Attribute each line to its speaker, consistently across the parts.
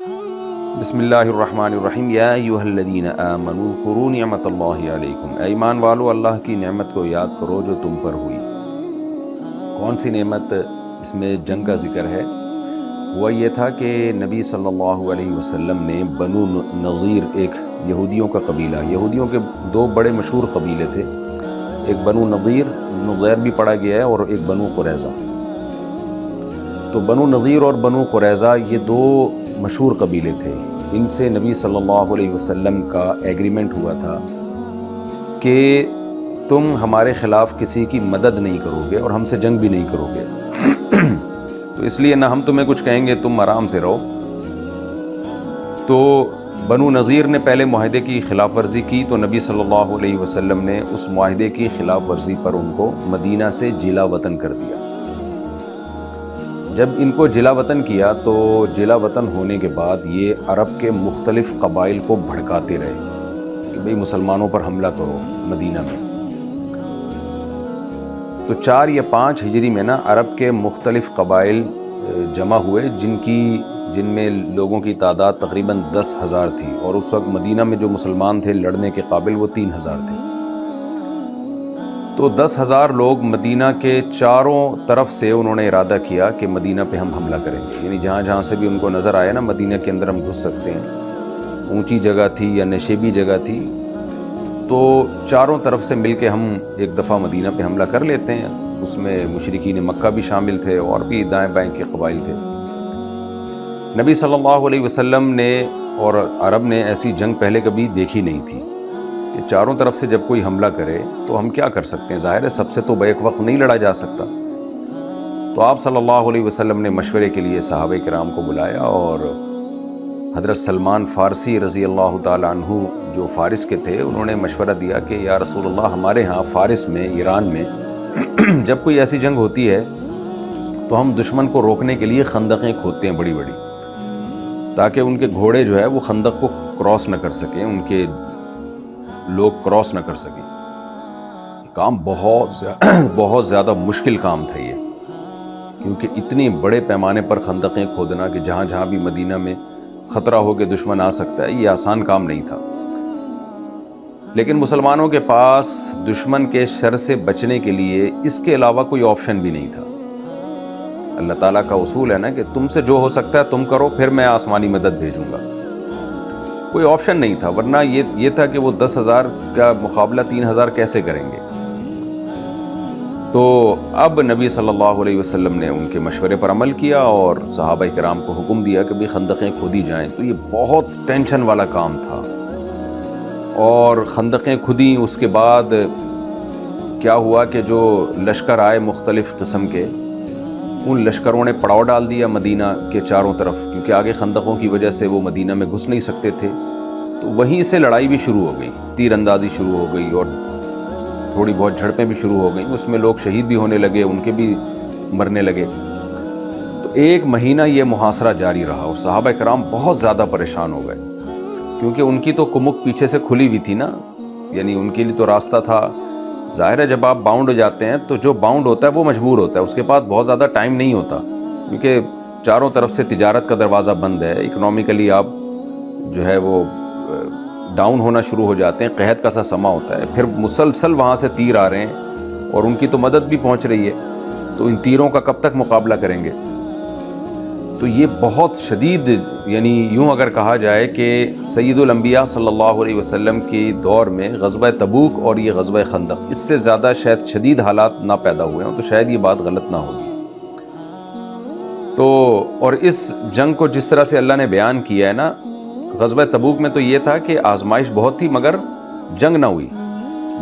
Speaker 1: بسم اللہ الرحمن الرحیم یا ایھا الذین آمنوا اذکروا نعمت اللہ علیکم، اے ایمان والو اللہ کی نعمت کو یاد کرو جو تم پر ہوئی۔ کون سی نعمت؟ اس میں جنگ کا ذکر ہے۔ ہوا یہ تھا کہ نبی صلی اللہ علیہ وسلم نے بنو نضیر، ایک یہودیوں کا قبیلہ، یہودیوں کے دو بڑے مشہور قبیلے تھے، ایک بنو نضیر، نضیر بھی پڑھا گیا ہے، اور ایک بنو قریظہ۔ تو بنو نضیر اور بنو قریظہ یہ دو مشہور قبیلے تھے۔ ان سے نبی صلی اللہ علیہ وسلم کا ایگریمنٹ ہوا تھا کہ تم ہمارے خلاف کسی کی مدد نہیں کرو گے اور ہم سے جنگ بھی نہیں کرو گے، تو اس لیے نہ ہم تمہیں کچھ کہیں گے، تم آرام سے رہو۔ تو بنو نضیر نے پہلے معاہدے کی خلاف ورزی کی، تو نبی صلی اللہ علیہ وسلم نے اس معاہدے کی خلاف ورزی پر ان کو مدینہ سے جلا وطن کر دیا۔ جب ان کو جلا وطن کیا تو جلا وطن ہونے کے بعد یہ عرب کے مختلف قبائل کو بھڑکاتے رہے کہ بھئی مسلمانوں پر حملہ کرو مدینہ میں۔ تو 4 یا 5 ہجری میں عرب کے مختلف قبائل جمع ہوئے، جن میں لوگوں کی تعداد تقریباً 10,000 تھی، اور اس وقت مدینہ میں جو مسلمان تھے لڑنے کے قابل وہ 3,000 تھے۔ تو 10,000 لوگ مدینہ کے چاروں طرف سے انہوں نے ارادہ کیا کہ مدینہ پہ ہم حملہ کریں گے، یعنی جہاں جہاں سے بھی ان کو نظر آیا مدینہ کے اندر ہم گھس سکتے ہیں، اونچی جگہ تھی یا نشیبی جگہ تھی، تو چاروں طرف سے مل کے ہم ایک دفعہ مدینہ پہ حملہ کر لیتے ہیں۔ اس میں مشرکین مکہ بھی شامل تھے اور بھی دائیں بائیں کے قبائل تھے۔ نبی صلی اللہ علیہ وسلم نے اور عرب نے ایسی جنگ پہلے کبھی دیکھی نہیں تھی کہ چاروں طرف سے جب کوئی حملہ کرے تو ہم کیا کر سکتے ہیں، ظاہر ہے سب سے تو بیک وقت نہیں لڑا جا سکتا۔ تو آپ صلی اللہ علیہ وسلم نے مشورے کے لیے صحابہ کرام کو بلایا، اور حضرت سلمان فارسی رضی اللہ تعالیٰ عنہ جو فارس کے تھے، انہوں نے مشورہ دیا کہ یا رسول اللہ، ہمارے ہاں فارس میں، ایران میں جب کوئی ایسی جنگ ہوتی ہے تو ہم دشمن کو روکنے کے لیے خندقیں کھودتے ہیں بڑی بڑی، تاکہ ان کے گھوڑے جو ہے وہ خندق کو کراس نہ کر سکیں، ان کے لوگ کراس نہ کر سکیں۔ کام بہت زیادہ مشکل کام تھا یہ، کیونکہ اتنی بڑے پیمانے پر خندقیں کھودنا کہ جہاں جہاں بھی مدینہ میں خطرہ ہو کہ دشمن آ سکتا ہے، یہ آسان کام نہیں تھا۔ لیکن مسلمانوں کے پاس دشمن کے شر سے بچنے کے لیے اس کے علاوہ کوئی آپشن بھی نہیں تھا۔ اللہ تعالیٰ کا اصول ہے کہ تم سے جو ہو سکتا ہے تم کرو، پھر میں آسمانی مدد بھیجوں گا۔ کوئی آپشن نہیں تھا، ورنہ یہ تھا کہ وہ 10,000 کا مقابلہ 3,000 کیسے کریں گے۔ تو اب نبی صلی اللہ علیہ وسلم نے ان کے مشورے پر عمل کیا اور صحابہ کرام کو حکم دیا کہ بھی خندقیں کھودی جائیں۔ تو یہ بہت ٹینشن والا کام تھا، اور خندقیں کھودی۔ اس کے بعد کیا ہوا کہ جو لشکر آئے مختلف قسم کے، ان لشکروں نے پڑاؤ ڈال دیا مدینہ کے چاروں طرف، کیونکہ آگے خندقوں کی وجہ سے وہ مدینہ میں گھس نہیں سکتے تھے۔ تو وہیں سے لڑائی بھی شروع ہو گئی، تیر اندازی شروع ہو گئی، اور تھوڑی بہت جھڑپیں بھی شروع ہو گئیں۔ اس میں لوگ شہید بھی ہونے لگے، ان کے بھی مرنے لگے۔ تو 1 مہینہ یہ محاصرہ جاری رہا، اور صحابہ کرام بہت زیادہ پریشان ہو گئے، کیونکہ ان کی تو کمک پیچھے سے کھلی ہوئی تھی یعنی ان کے لیے تو راستہ تھا۔ ظاہر ہے جب آپ باؤنڈ ہو جاتے ہیں تو جو باؤنڈ ہوتا ہے وہ مجبور ہوتا ہے، اس کے پاس بہت زیادہ ٹائم نہیں ہوتا، کیونکہ چاروں طرف سے تجارت کا دروازہ بند ہے، اکنومیکلی آپ جو ہے وہ ڈاؤن ہونا شروع ہو جاتے ہیں، قحط کا سا سما ہوتا ہے، پھر مسلسل وہاں سے تیر آ رہے ہیں اور ان کی تو مدد بھی پہنچ رہی ہے، تو ان تیروں کا کب تک مقابلہ کریں گے۔ تو یہ بہت شدید، یعنی یوں اگر کہا جائے کہ سید الانبیاء صلی اللہ علیہ وسلم کے دور میں غزوہ تبوک اور یہ غزوہ خندق، اس سے زیادہ شاید شدید حالات نہ پیدا ہوئے ہوں، تو شاید یہ بات غلط نہ ہوگی۔ تو اور اس جنگ کو جس طرح سے اللہ نے بیان کیا ہے غزوہ تبوک میں تو یہ تھا کہ آزمائش بہت تھی مگر جنگ نہ ہوئی۔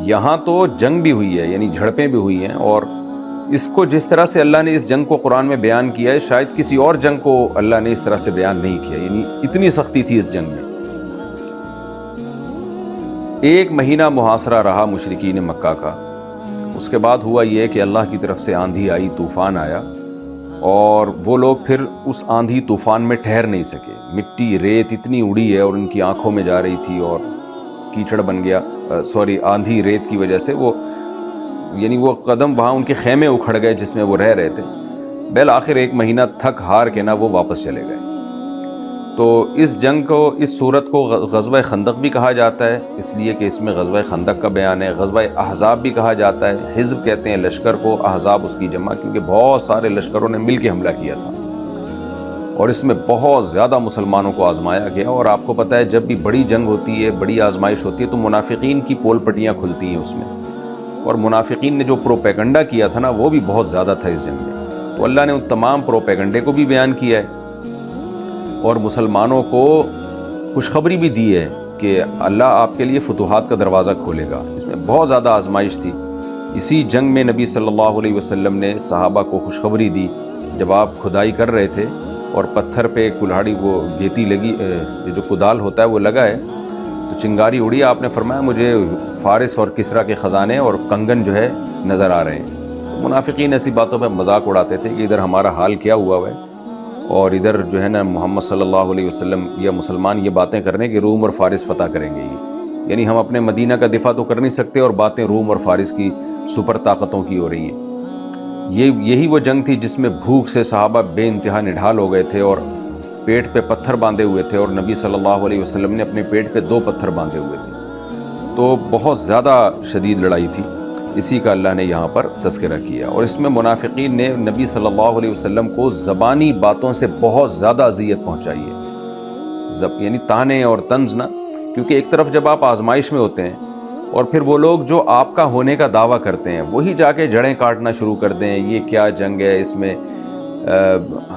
Speaker 1: یہاں تو جنگ بھی ہوئی ہے، یعنی جھڑپیں بھی ہوئی ہیں، اور اس کو جس طرح سے اللہ نے اس جنگ کو قرآن میں بیان کیا ہے، شاید کسی اور جنگ کو اللہ نے اس طرح سے بیان نہیں کیا، یعنی اتنی سختی تھی اس جنگ میں۔ 1 مہینہ محاصرہ رہا مشرکین مکہ کا۔ اس کے بعد ہوا یہ کہ اللہ کی طرف سے آندھی آئی، طوفان آیا، اور وہ لوگ پھر اس آندھی طوفان میں ٹھہر نہیں سکے۔ مٹی ریت اتنی اڑی ہے اور ان کی آنکھوں میں جا رہی تھی، اور کیچڑ بن گیا، آندھی ریت کی وجہ سے وہ قدم وہاں ان کے خیمے اکھڑ گئے جس میں وہ رہ رہے تھے۔ بالآخر 1 مہینہ تھک ہار کے وہ واپس چلے گئے۔ تو اس جنگ کو، اس صورت کو غزوہ خندق بھی کہا جاتا ہے، اس لیے کہ اس میں غزوہ خندق کا بیان ہے۔ غزوہ احزاب بھی کہا جاتا ہے، حزب کہتے ہیں لشکر کو، احزاب اس کی جمع، کیونکہ بہت سارے لشکروں نے مل کے حملہ کیا تھا اور اس میں بہت زیادہ مسلمانوں کو آزمایا گیا۔ اور آپ کو پتہ ہے جب بھی بڑی جنگ ہوتی ہے، بڑی آزمائش ہوتی ہے، تو منافقین کی پول پٹیاں کھلتی ہیں اس میں، اور منافقین نے جو پروپیگنڈا کیا تھا نا، وہ بھی بہت زیادہ تھا اس جنگ میں۔ تو اللہ نے ان تمام پروپیگنڈے کو بھی بیان کیا ہے اور مسلمانوں کو خوشخبری بھی دی ہے کہ اللہ آپ کے لیے فتوحات کا دروازہ کھولے گا۔ اس میں بہت زیادہ آزمائش تھی۔ اسی جنگ میں نبی صلی اللہ علیہ وسلم نے صحابہ کو خوشخبری دی، جب آپ کھدائی کر رہے تھے اور پتھر پہ کلہاڑی، وہ گیتی لگی، جو کدال ہوتا ہے وہ لگا ہے، تو چنگاری اڑی، آپ نے فرمایا مجھے فارس اور کسرا کے خزانے اور کنگن جو ہے نظر آ رہے ہیں۔ منافقین ایسی باتوں پہ مذاق اڑاتے تھے کہ ادھر ہمارا حال کیا ہوا ہے، اور ادھر جو ہے نا محمد صلی اللہ علیہ وسلم یا مسلمان یہ باتیں کر رہے ہیں کہ روم اور فارس فتح کریں گے، یعنی ہم اپنے مدینہ کا دفاع تو کر نہیں سکتے اور باتیں روم اور فارس کی سپر طاقتوں کی ہو رہی ہیں۔ یہی وہ جنگ تھی جس میں بھوک سے صحابہ بے انتہا نڈھال ہو گئے تھے اور پیٹ پہ پتھر باندھے ہوئے تھے، اور نبی صلی اللہ علیہ وسلم نے اپنے پیٹ پہ 2 پتھر باندھے ہوئے تھے۔ تو بہت زیادہ شدید لڑائی تھی، اسی کا اللہ نے یہاں پر تذکرہ کیا۔ اور اس میں منافقین نے نبی صلی اللہ علیہ وسلم کو زبانی باتوں سے بہت زیادہ اذیت پہنچائی ہے، یعنی طعنے اور طنز نہ، کیونکہ ایک طرف جب آپ آزمائش میں ہوتے ہیں اور پھر وہ لوگ جو آپ کا ہونے کا دعویٰ کرتے ہیں وہی جا کے جڑیں کاٹنا شروع کر دیں، یہ کیا جنگ ہے، اس میں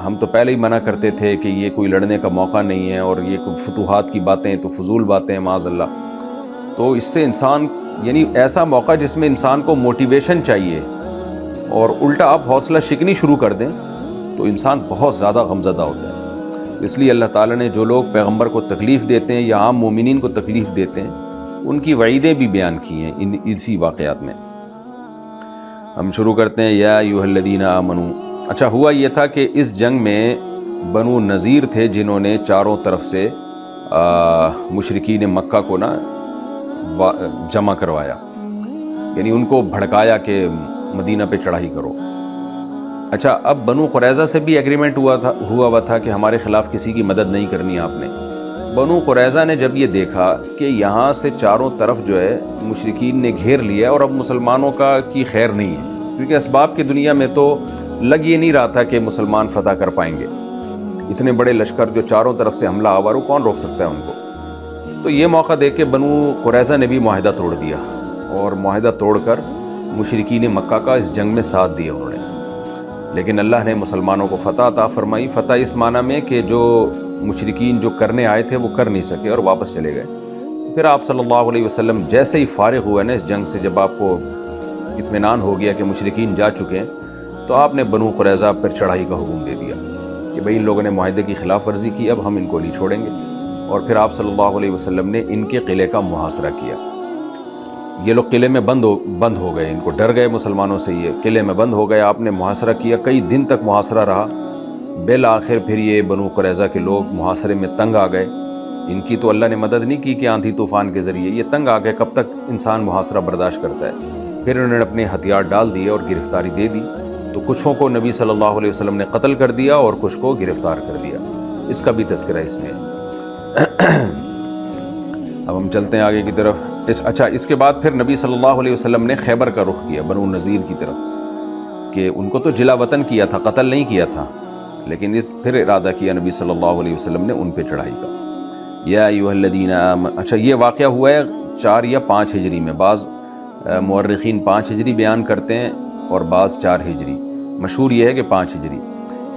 Speaker 1: ہم تو پہلے ہی منع کرتے تھے کہ یہ کوئی لڑنے کا موقع نہیں ہے، اور یہ کوئی فتوحات کی باتیں تو فضول باتیں ہیں معاذ اللہ۔ تو اس سے انسان، یعنی ایسا موقع جس میں انسان کو موٹیویشن چاہیے اور الٹا آپ حوصلہ شکنی شروع کر دیں تو انسان بہت زیادہ غمزدہ ہوتا ہے۔ اس لیے اللہ تعالیٰ نے جو لوگ پیغمبر کو تکلیف دیتے ہیں یا عام مومنین کو تکلیف دیتے ہیں ان کی وعیدیں بھی بیان کی ہیں اسی واقعات میں۔ ہم شروع کرتے ہیں یا ایھا الذین آمنوا۔ اچھا، ہوا یہ تھا کہ اس جنگ میں بنو نذیر تھے جنہوں نے چاروں طرف سے مشرکین مکہ کو نا جمع کروایا، یعنی ان کو بھڑکایا کہ مدینہ پہ چڑھائی کرو۔ اچھا، اب بنو قریظہ سے بھی ایگریمنٹ ہوا تھا کہ ہمارے خلاف کسی کی مدد نہیں کرنی آپ نے۔ بنو قریظہ نے جب یہ دیکھا کہ یہاں سے چاروں طرف جو ہے مشرکین نے گھیر لیا اور اب مسلمانوں کی خیر نہیں ہے، کیونکہ اسباب کی دنیا میں تو لگ یہ نہیں رہا تھا کہ مسلمان فتح کر پائیں گے، اتنے بڑے لشکر جو چاروں طرف سے حملہ آور ہو، کون روک سکتا ہے ان کو؟ تو یہ موقع دیکھ کے بنو قریظہ نے بھی معاہدہ توڑ دیا، اور معاہدہ توڑ کر مشرکین مکہ کا اس جنگ میں ساتھ دیا انہوں نے۔ لیکن اللہ نے مسلمانوں کو فتح عطا فرمائی۔ فتح اس معنی میں کہ جو مشرکین جو کرنے آئے تھے وہ کر نہیں سکے اور واپس چلے گئے۔ پھر آپ صلی اللہ علیہ وسلم جیسے ہی فارغ ہوئے نا اس جنگ سے، جب آپ کو اطمینان ہو گیا کہ مشرکین جا چکے ہیں، تو آپ نے بنو قریظہ پر چڑھائی کا حکم دے دیا کہ بھئی ان لوگوں نے معاہدے کی خلاف ورزی کی، اب ہم ان کو نہیں چھوڑیں گے۔ اور پھر آپ صلی اللہ علیہ وسلم نے ان کے قلعے کا محاصرہ کیا۔ یہ لوگ قلعے میں بند ہو گئے، ان کو ڈر گئے مسلمانوں سے، یہ قلعے میں بند ہو گئے۔ آپ نے محاصرہ کیا، کئی دن تک محاصرہ رہا۔ بالآخر پھر یہ بنو قریظہ کے لوگ محاصرے میں تنگ آ گئے۔ ان کی تو اللہ نے مدد نہیں کی کہ آندھی طوفان کے ذریعے، یہ تنگ آ گئے، کب تک انسان محاصرہ برداشت کرتا ہے۔ پھر انہوں نے اپنے ہتھیار ڈال دیے اور گرفتاری دے دی۔ تو کچھوں کو نبی صلی اللہ علیہ وسلم نے قتل کر دیا اور کچھ کو گرفتار کر دیا، اس کا بھی تذکرہ اس میں۔ اب ہم چلتے ہیں آگے کی طرف۔ اچھا، اس کے بعد پھر نبی صلی اللہ علیہ وسلم نے خیبر کا رخ کیا، بنو نذیر کی طرف، کہ ان کو تو جلا وطن کیا تھا، قتل نہیں کیا تھا، لیکن پھر ارادہ کیا نبی صلی اللہ علیہ وسلم نے ان پہ چڑھائی کا۔ یا ایھا الذین آمنوا۔ اچھا، یہ واقعہ ہوا ہے 4 یا 5 ہجری میں، بعض مورخین 5 ہجری بیان کرتے ہیں اور بعض 4 ہجری، مشہور یہ ہے کہ 5 ہجری،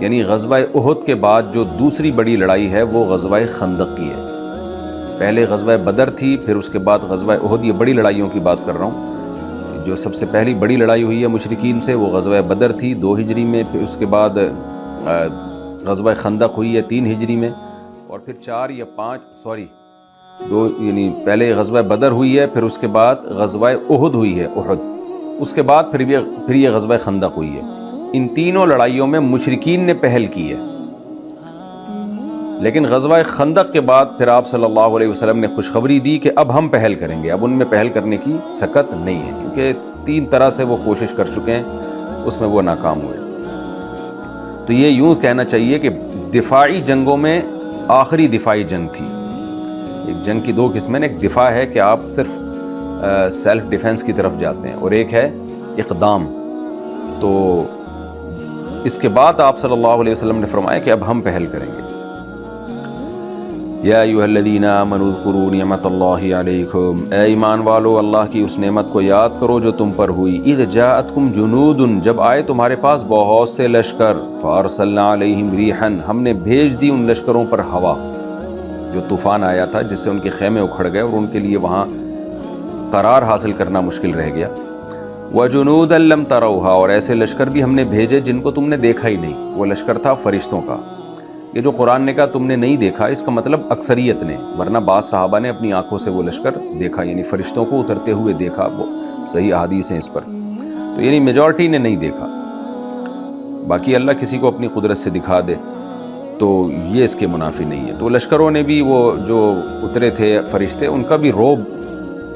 Speaker 1: یعنی غزوہ احد کے بعد جو دوسری بڑی لڑائی ہے وہ غزوہ خندق کی ہے۔ پہلے غزوہ بدر تھی، پھر اس کے بعد غزوہ احد، یہ بڑی لڑائیوں کی بات کر رہا ہوں۔ جو سب سے پہلی بڑی لڑائی ہوئی ہے مشرکین سے وہ غزوہ بدر تھی 2 ہجری میں، پھر اس کے بعد غزوہ خندق ہوئی ہے 3 ہجری میں، اور پھر 4 یا 5 2، یعنی پہلے غزوہ بدر ہوئی ہے، پھر اس کے بعد غزوہ احد ہوئی ہے، احد، اس کے بعد پھر یہ غزوہ خندق ہوئی ہے۔ ان تینوں لڑائیوں میں مشرکین نے پہل کی ہے، لیکن غزوہ خندق کے بعد پھر آپ صلی اللہ علیہ وسلم نے خوشخبری دی کہ اب ہم پہل کریں گے، اب ان میں پہل کرنے کی سکت نہیں ہے، کیونکہ 3 طرح سے وہ کوشش کر چکے ہیں، اس میں وہ ناکام ہوئے۔ تو یہ یوں کہنا چاہیے کہ دفاعی جنگوں میں آخری دفاعی جنگ تھی. ایک جنگ کی دو قسمیں، ایک دفاع ہے کہ آپ صرف سیلف ڈیفنس کی طرف جاتے ہیں، اور ایک ہے اقدام. تو اس کے بعد آپ صلی اللہ علیہ وسلم نے فرمایا کہ اب ہم پہل کریں گے. یا ایھا الذین آمنوا اذکروا نعمت اللہ علیکم، اے ایمان والو اللہ کی اس نعمت کو یاد کرو جو تم پر ہوئی. اذ جاءتکم جنود، جب آئے تمہارے پاس بہت سے لشکر. فارسلنا علیہم ریحا، ہم نے بھیج دی ان لشکروں پر ہوا، جو طوفان آیا تھا جس سے ان کے خیمے اکھڑ گئے اور ان کے لیے وہاں قرار حاصل کرنا مشکل رہ گیا. وجنودا لم تروها، اور ایسے لشکر بھی ہم نے بھیجے جن کو تم نے دیکھا ہی نہیں. وہ لشکر تھا فرشتوں کا. یہ جو قرآن نے کہا تم نے نہیں دیکھا، اس کا مطلب اکثریت نے، ورنہ بعض صحابہ نے اپنی آنکھوں سے وہ لشکر دیکھا، یعنی فرشتوں کو اترتے ہوئے دیکھا. وہ صحیح احادیث ہیں اس پر. تو یعنی میجورٹی نے نہیں دیکھا. باقی اللہ کسی کو اپنی قدرت سے دکھا دے تو یہ اس کے منافی نہیں ہے. تو لشکروں نے بھی، وہ جو اترے تھے فرشتے، ان کا بھی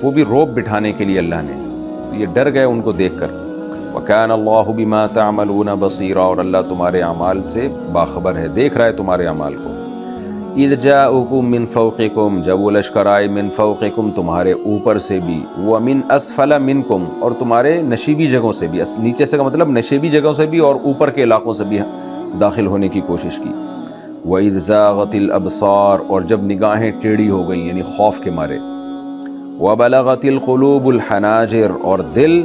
Speaker 1: وہ بھی روب بٹھانے کے لیے اللہ نے، یہ ڈر گئے ان کو دیکھ کر. وَكَانَ اللَّهُ بِمَا تَعْمَلُونَ بَصِيرًا، اور اللہ تمہارے اعمال سے باخبر ہے، دیکھ رہا ہے تمہارے اعمال کو. اِذْ جَاءُكُم مِّن فَوْقِكُم، جب وہ لشکر آئے، من فوقکم تمہارے اوپر سے بھی، وَمِنْ أَسْفَلَ مِنْكُمْ اور تمہارے نشیبی جگہوں سے بھی. نیچے سے کا مطلب نشیبی جگہوں سے بھی اور اوپر کے علاقوں سے بھی داخل ہونے کی کوشش کی. وَإِذْ زَاغَتِ الْأَبْصَارُ اور جب نگاہیں ٹیڑھی ہو گئیں یعنی خوف کے مارے. وَبَلَغَتِ الْقُلُوبُ الْحَنَاجِرَ اور دل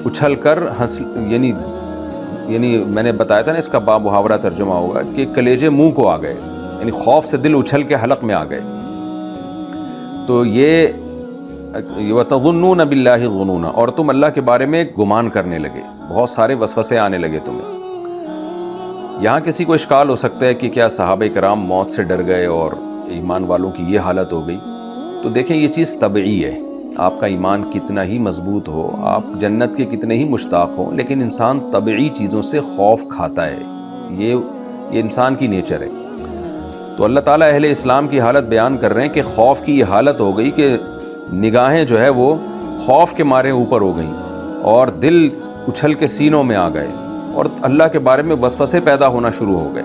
Speaker 1: اچھل کر یعنی میں نے بتایا تھا نا، اس کا با محاورہ ترجمہ ہوگا کہ کلیجے منہ کو آ گئے، یعنی خوف سے دل اچھل کے حلق میں آ گئے. تو یہ وَتَظُنُّونَ بِاللَّهِ الظُّنُونَ، اور تم اللہ کے بارے میں گمان کرنے لگے، بہت سارے وسوسے آنے لگے تمہیں. یہاں کسی کو اشکال ہو سکتا ہے کہ کیا صحابہ کرام موت سے ڈر گئے اور ایمان والوں کی یہ حالت ہو گئی؟ تو دیکھیں یہ چیز طبعی ہے. آپ کا ایمان کتنا ہی مضبوط ہو، آپ جنت کے کتنے ہی مشتاق ہوں، لیکن انسان طبعی چیزوں سے خوف کھاتا ہے. یہ انسان کی نیچر ہے. تو اللہ تعالیٰ اہل اسلام کی حالت بیان کر رہے ہیں کہ خوف کی یہ حالت ہو گئی کہ نگاہیں جو ہے وہ خوف کے مارے اوپر ہو گئیں اور دل اچھل کے سینوں میں آ گئے اور اللہ کے بارے میں وسوسے پیدا ہونا شروع ہو گئے.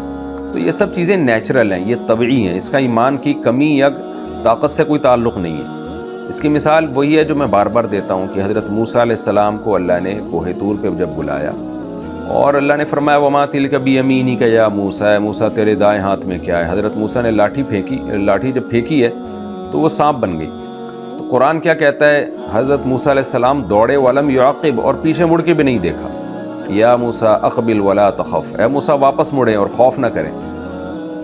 Speaker 1: تو یہ سب چیزیں نیچرل ہیں، یہ طبعی ہیں. اس کا ایمان کی کمی یا طاقت سے کوئی تعلق نہیں ہے. اس کی مثال وہی ہے جو میں بار بار دیتا ہوں کہ حضرت موسیٰ علیہ السلام کو اللہ نے کوہ طور پہ جب بلایا اور اللہ نے فرمایا وما تلک بیمینک یا موسیٰ، موسیٰ تیرے دائیں ہاتھ میں کیا ہے؟ حضرت موسیٰ نے لاٹھی جب پھینکی ہے تو وہ سانپ بن گئی. تو قرآن کیا کہتا ہے؟ حضرت موسیٰ علیہ السلام دوڑے ولم یعقب، اور پیچھے مڑ کے بھی نہیں دیکھا. یا موسیٰ اقبل ولا تخف، اے موسیٰ واپس مڑیں اور خوف نہ کریں.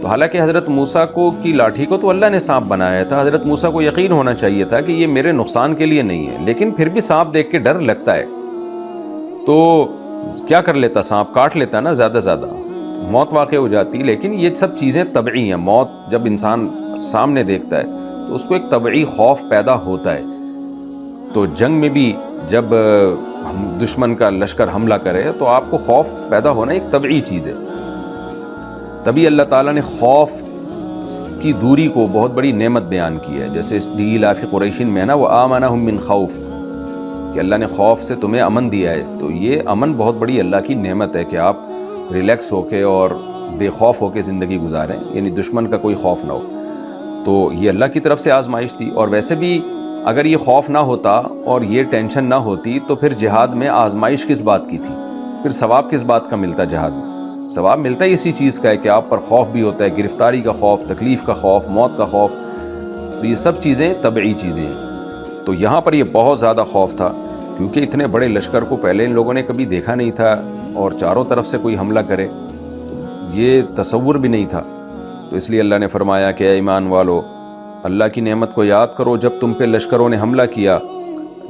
Speaker 1: تو حالانکہ حضرت موسیٰ کی لاٹھی کو تو اللہ نے سانپ بنایا تھا، حضرت موسیٰ کو یقین ہونا چاہیے تھا کہ یہ میرے نقصان کے لیے نہیں ہے، لیکن پھر بھی سانپ دیکھ کے ڈر لگتا ہے. تو کیا کر لیتا؟ سانپ کاٹ لیتا نا، زیادہ موت واقع ہو جاتی. لیکن یہ سب چیزیں طبعی ہیں. موت جب انسان سامنے دیکھتا ہے تو اس کو ایک طبعی خوف پیدا ہوتا ہے. تو جنگ میں بھی جب دشمن کا لشکر حملہ کرے تو آپ کو خوف پیدا ہونا ایک طبعی چیز ہے. تبھی اللہ تعالیٰ نے خوف کی دوری کو بہت بڑی نعمت بیان کی ہے. جیسے لإیلاف قریش میں ہے نا، وآمنہم من خوف، کہ اللہ نے خوف سے تمہیں امن دیا ہے. تو یہ امن بہت بڑی اللہ کی نعمت ہے کہ آپ ریلیکس ہو کے اور بے خوف ہو کے زندگی گزاریں، یعنی دشمن کا کوئی خوف نہ ہو. تو یہ اللہ کی طرف سے آزمائش تھی. اور ویسے بھی اگر یہ خوف نہ ہوتا اور یہ ٹینشن نہ ہوتی تو پھر جہاد میں آزمائش کس بات کی تھی؟ پھر ثواب کس بات کا ملتا؟ جہاد میں ثواب ملتا ہی اسی چیز کا ہے کہ آپ پر خوف بھی ہوتا ہے، گرفتاری کا خوف، تکلیف کا خوف، موت کا خوف. تو یہ سب چیزیں طبعی چیزیں ہیں. تو یہاں پر یہ بہت زیادہ خوف تھا کیونکہ اتنے بڑے لشکر کو پہلے ان لوگوں نے کبھی دیکھا نہیں تھا اور چاروں طرف سے کوئی حملہ کرے یہ تصور بھی نہیں تھا. تو اس لیے اللہ نے فرمایا کہ اے ایمان والو اللہ کی نعمت کو یاد کرو جب تم پہ لشکروں نے حملہ کیا،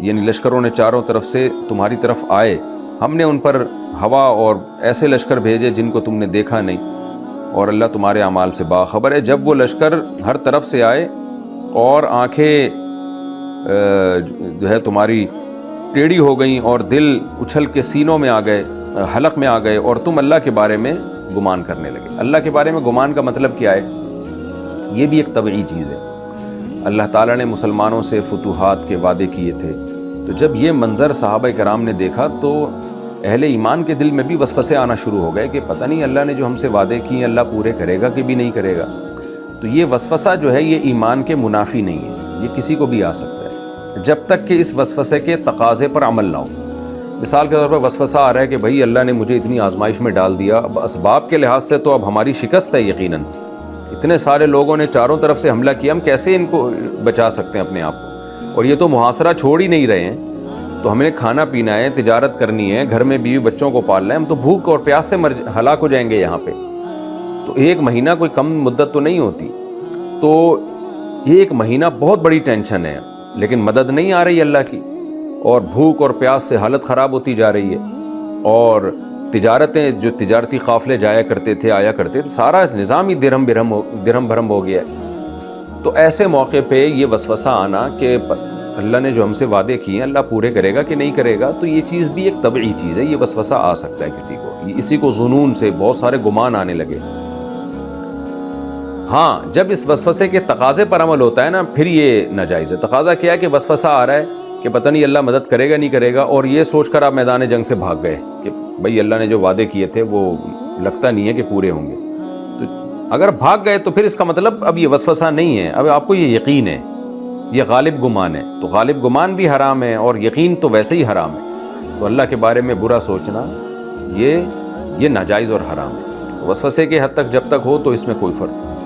Speaker 1: یعنی لشکروں نے چاروں طرف سے تمہاری طرف آئے، ہم نے ان پر ہوا اور ایسے لشکر بھیجے جن کو تم نے دیکھا نہیں، اور اللہ تمہارے اعمال سے باخبر ہے. جب وہ لشکر ہر طرف سے آئے اور آنکھیں جو ہے تمہاری ٹیڑھی ہو گئیں اور دل اچھل کے سینوں میں آ گئے، حلق میں آ گئے، اور تم اللہ کے بارے میں گمان کرنے لگے. اللہ کے بارے میں گمان کا مطلب کیا ہے؟ یہ بھی ایک طبعی چیز ہے. اللہ تعالیٰ نے مسلمانوں سے فتوحات کے وعدے کیے تھے. تو جب یہ منظر صحابہ کرام نے دیکھا تو اہل ایمان کے دل میں بھی وسوسے آنا شروع ہو گئے کہ پتہ نہیں اللہ نے جو ہم سے وعدے کیے اللہ پورے کرے گا کہ بھی نہیں کرے گا. تو یہ وسوسہ جو ہے یہ ایمان کے منافی نہیں ہے، یہ کسی کو بھی آ سکتا ہے جب تک کہ اس وسوسے کے تقاضے پر عمل نہ ہو۔ مثال کے طور پر وسوسہ آ رہا ہے کہ بھائی اللہ نے مجھے اتنی آزمائش میں ڈال دیا، اب اسباب کے لحاظ سے تو اب ہماری شکست ہے یقیناً، اتنے سارے لوگوں نے چاروں طرف سے حملہ کیا، ہم کیسے ان کو بچا سکتے ہیں اپنے آپ کو، اور یہ تو محاصرہ چھوڑ ہی نہیں رہے ہیں، تو ہمیں کھانا پینا ہے، تجارت کرنی ہے، گھر میں بیوی بچوں کو پالنا ہے، ہم تو بھوک اور پیاس سے ہلاک ہو جائیں گے یہاں پہ۔ تو ایک مہینہ کوئی کم مدت تو نہیں ہوتی، تو ایک مہینہ بہت بڑی ٹینشن ہے، لیکن مدد نہیں آ رہی اللہ کی، اور بھوک اور پیاس سے حالت خراب ہوتی جا رہی ہے، اور تجارتیں جو تجارتی قافلے جایا کرتے تھے آیا کرتے تھے، سارا نظام ہی درہم بھرم ہو گیا ہے۔ تو ایسے موقع پہ یہ وسوسہ آنا کہ اللہ نے جو ہم سے وعدے کیے ہیں اللہ پورے کرے گا کہ نہیں کرے گا، تو یہ چیز بھی ایک طبعی چیز ہے، یہ وسوسہ آ سکتا ہے کسی کو، اسی کو ظنون سے بہت سارے گمان آنے لگے۔ ہاں جب اس وسوسے کے تقاضے پر عمل ہوتا ہے نا پھر یہ ناجائز ہے۔ تقاضا کیا ہے کہ وسوسہ آ رہا ہے کہ پتہ نہیں اللہ مدد کرے گا نہیں کرے گا، اور یہ سوچ کر آپ میدان جنگ سے بھاگ گئے کہ بھئی اللہ نے جو وعدے کیے تھے وہ لگتا نہیں ہے کہ پورے ہوں گے، تو اگر بھاگ گئے تو پھر اس کا مطلب اب یہ وسوسہ نہیں ہے، اب آپ کو یہ یقین ہے، یہ غالب گمان ہے، تو غالب گمان بھی حرام ہے اور یقین تو ویسے ہی حرام ہے، تو اللہ کے بارے میں برا سوچنا یہ ناجائز اور حرام ہے۔ تو وسوسے کے حد تک جب تک ہو تو اس میں کوئی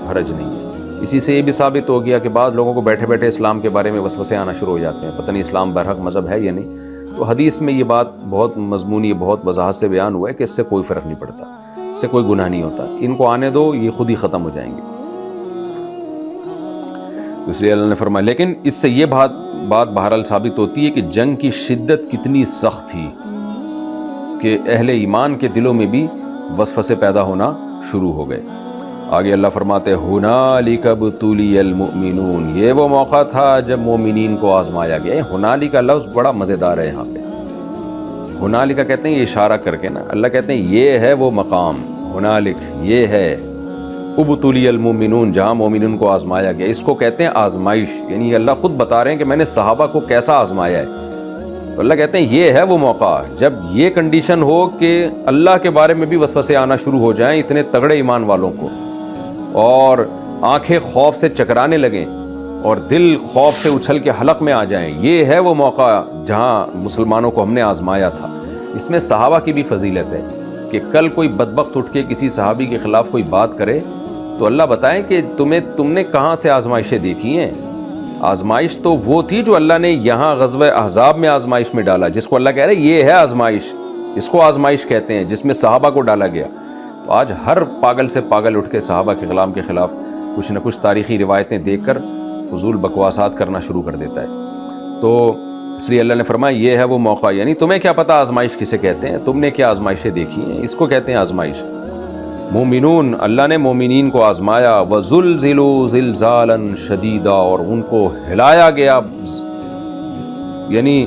Speaker 1: حرج نہیں ہے۔ اسی سے یہ بھی ثابت ہو گیا کہ بعض لوگوں کو بیٹھے بیٹھے اسلام کے بارے میں وسوسے آنا شروع ہو جاتے ہیں، پتہ نہیں اسلام برحق مذہب ہے یا نہیں، تو حدیث میں یہ بات بہت مضمونی بہت وضاحت سے بیان ہوا ہے کہ اس سے کوئی فرق نہیں پڑتا، اس سے کوئی گناہ نہیں ہوتا، ان کو آنے دو، یہ خود ہی ختم ہو جائیں گے۔ اس لیے اللہ نے فرمایا، لیکن اس سے یہ بات بہرحال ثابت ہوتی ہے کہ جنگ کی شدت کتنی سخت تھی کہ اہل ایمان کے دلوں میں بھی وسوسے پیدا ہونا شروع ہو گئے۔ آگے اللہ فرماتے ہیں ہنالک ابتلی المؤمنون، یہ وہ موقع تھا جب مومنین کو آزمایا گیا۔ یہ ہنالک کا لفظ بڑا مزیدار ہے، یہاں پہ ہنالک کہتے ہیں یہ اشارہ کر کے نا، اللہ کہتے ہیں یہ ہے وہ مقام، ہنالک یہ ہے ابتلی المؤمنون جہاں مومنین کو آزمایا گیا، اس کو کہتے ہیں آزمائش، یعنی اللہ خود بتا رہے ہیں کہ میں نے صحابہ کو کیسا آزمایا ہے، تو اللہ کہتے ہیں یہ ہے وہ موقع جب یہ کنڈیشن ہو کہ اللہ کے بارے میں بھی وسوسے آنا شروع ہو جائیں اتنے تگڑے ایمان والوں کو، اور آنکھیں خوف سے چکرانے لگیں اور دل خوف سے اچھل کے حلق میں آ جائیں، یہ ہے وہ موقع جہاں مسلمانوں کو ہم نے آزمایا تھا۔ اس میں صحابہ کی بھی فضیلت ہے کہ کل کوئی بدبخت اٹھ کے کسی صحابی کے خلاف کوئی بات کرے تو اللہ بتائیں کہ تم نے کہاں سے آزمائشیں دیکھی ہیں۔ آزمائش تو وہ تھی جو اللہ نے یہاں غزوہ احزاب میں آزمائش میں ڈالا، جس کو اللہ کہہ رہے ہیں یہ ہے آزمائش، اس کو آزمائش کہتے ہیں، جس میں صحابہ کو ڈالا گیا۔ تو آج ہر پاگل سے پاگل اٹھ کے صحابہ کے کلام کے خلاف کچھ نہ کچھ تاریخی روایتیں دیکھ کر فضول بکواسات کرنا شروع کر دیتا ہے۔ تو اس لیے اللہ نے فرمایا یہ ہے وہ موقع، یعنی تمہیں کیا پتہ آزمائش کسے کہتے ہیں، تم نے کیا آزمائشیں دیکھی ہیں، اس کو کہتے ہیں آزمائش۔ مومنون، اللہ نے مومنین کو آزمایا، وَزُلْزِلُوا زِلْزَالًا شَدِيدًا، اور ان کو ہلایا گیا، یعنی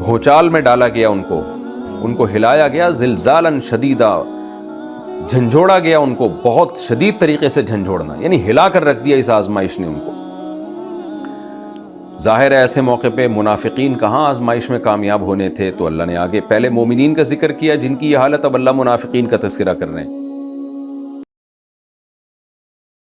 Speaker 1: بھونچال میں ڈالا گیا، ان کو ہلایا گیا، زلزالاً شدیدا، جھنجھوڑا گیا، ان کو بہت شدید طریقے سے جھنجھوڑنا، یعنی ہلا کر رکھ دیا اس آزمائش نے ان کو۔ ظاہر ہے ایسے موقع پہ منافقین کہاں آزمائش میں کامیاب ہونے تھے، تو اللہ نے آگے پہلے مومنین کا ذکر کیا جن کی یہ حالت، اب اللہ منافقین کا تذکرہ کر رہے ہیں۔